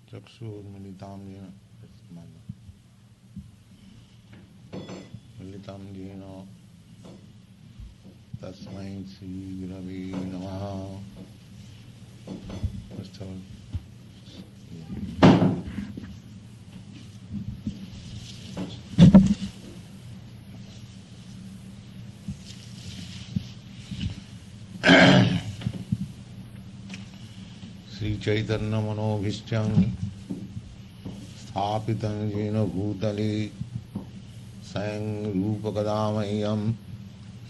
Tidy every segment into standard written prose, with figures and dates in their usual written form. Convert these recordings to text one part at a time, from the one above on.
cakṣur unmīlitaṁ yena unmīlitaṁ yena tasmai śrī-gurave namaḥ. śrī-caitanya-mano bhīṣṭaṁ sthāpitam yena bhū-tale śrī Rūpa Gosvāmī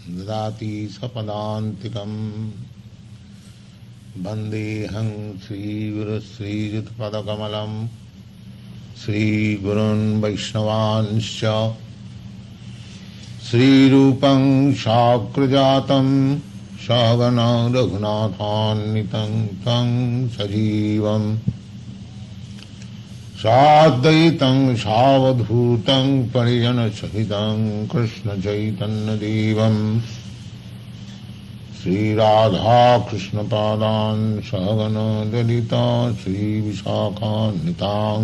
dādāti sva-padāntikam vandeham śrī-guru-śrī-yuta-padakamalam śrī-gurun vaishnavanscha śrī-rūpaṁ śākrajatam śāgana raghunāthānnitam taṁ sajivam sādaitam sāvadhūtam parijana sahitam Kṛṣṇa Caitanya-devam Śrī Rādhā-Kṛṣṇa pādān śrāvana dalita Śrī Viṣākhaṇitāṅ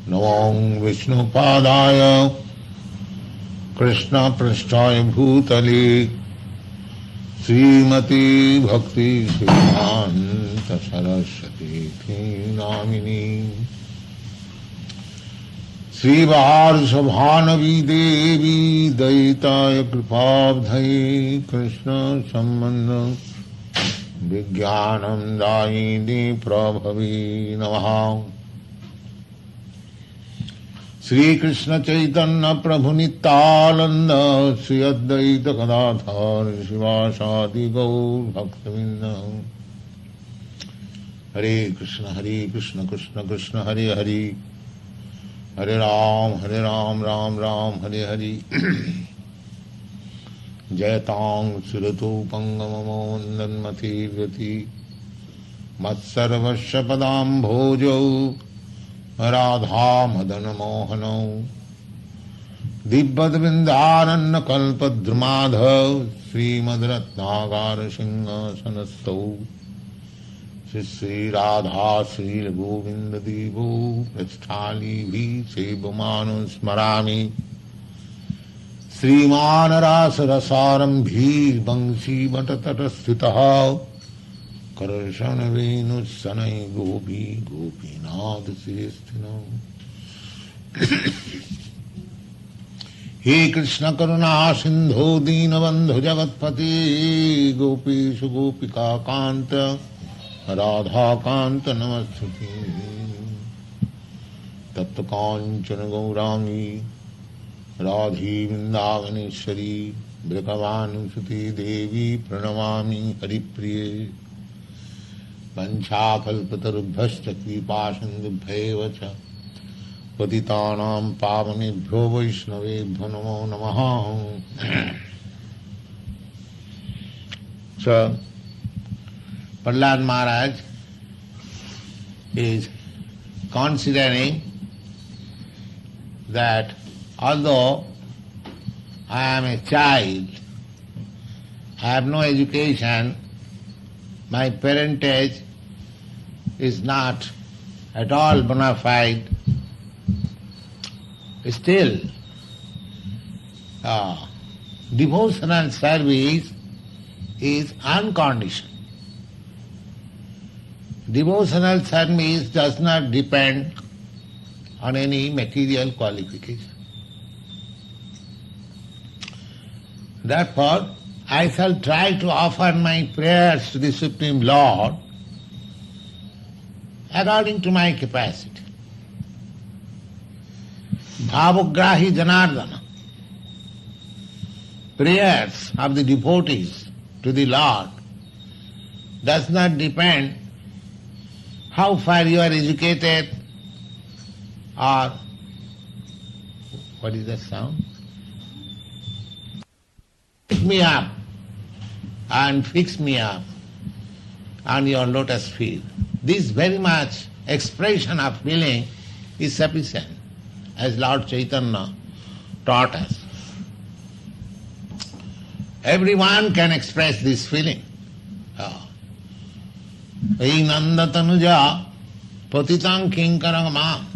Namo Viṣṇupādāya Kṛṣṇa prasthāya bhū-tale Śrīmati bhakti siddhanta saraswati namini Śrī-vṛṣabhānu devi dayitaya kripābdhaye Kṛṣṇa sambandha vijñānam dāyini prabhavi namaḥ. Shri Krishna Chaitanya Prabhu Nityananda Shri Advaita Gadadhar Shivasadi Gaur Bhaktavinda Hare Krishna Krishna Krishna Hare Hare Hare Ram Ram Ram Hare Hare Jayatang Surato Pangamamo Nanmati Vyati Matsarvasya Padam Bhojo Rādhā Madana Mohanau Dibbad Vrindaranna Kalpadrumadha Srimad Ratnagara Singhasanastau Sri Rādhā Śrīla Govinda Devo Prasthali Bhi Sebamanu Smarami Sriman Rasa Rasaram Bhi Bangsi Bhatatata Karashana Venu Sanai Gopi Gopinath Siristino He Krishna Karuna Sindho Dīnabandhu Jagatpati Gopeshu Gopika Kanta Rādhā Kanta Namastuti tapta-kāñcana-gaurāṅgi Rādhe vṛndāvaneśvari vṛṣabhānu-sute devi praṇamāmi hari-priye Vanchākalpatarubhyascha kripāsindubhyev ca patitānaṁ pāvanebhyo vaishnavebhyo namo namaḥ. So, Prahlād Maharaj is considering that although I am a child, I have no education, my parentage is not at all bona fide, still devotional service is unconditional. Devotional service does not depend on any material qualification. Therefore, I shall try to offer my prayers to the Supreme Lord according to my capacity. Bhavagrahi Janardana. Prayers of the devotees to the Lord does not depend how far you are educated or what is that sound? Pick me up and fix me up on your lotus feet. This very much expression of feeling is sufficient, as Lord Caitanya taught us. Everyone can express this feeling. Ei nandatanuja patitam kinkaram mam.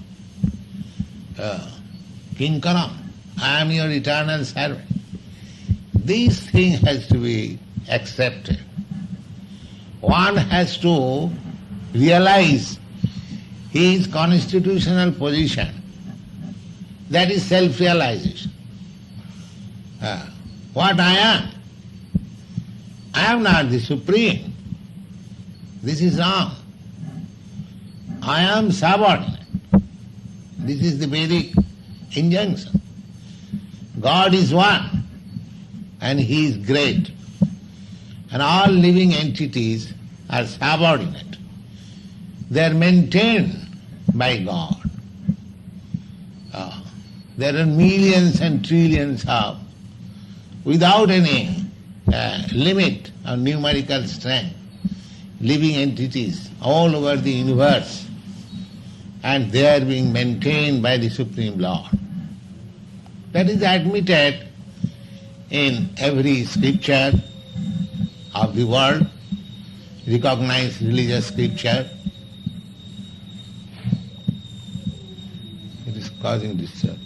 Kinkaram, I am your eternal servant. This thing has to be accepted. One has to realize his constitutional position. That is self-realization. What I am? I am not the Supreme. This is wrong. I am subordinate. This is the Vedic injunction. God is one and He is great. And all living entities are subordinate. They are maintained by God. There are millions and trillions of, without any limit or numerical strength, living entities all over the universe, and they are being maintained by the Supreme Lord. That is admitted in every scripture of the world, recognized religious scripture. It is causing disturbance.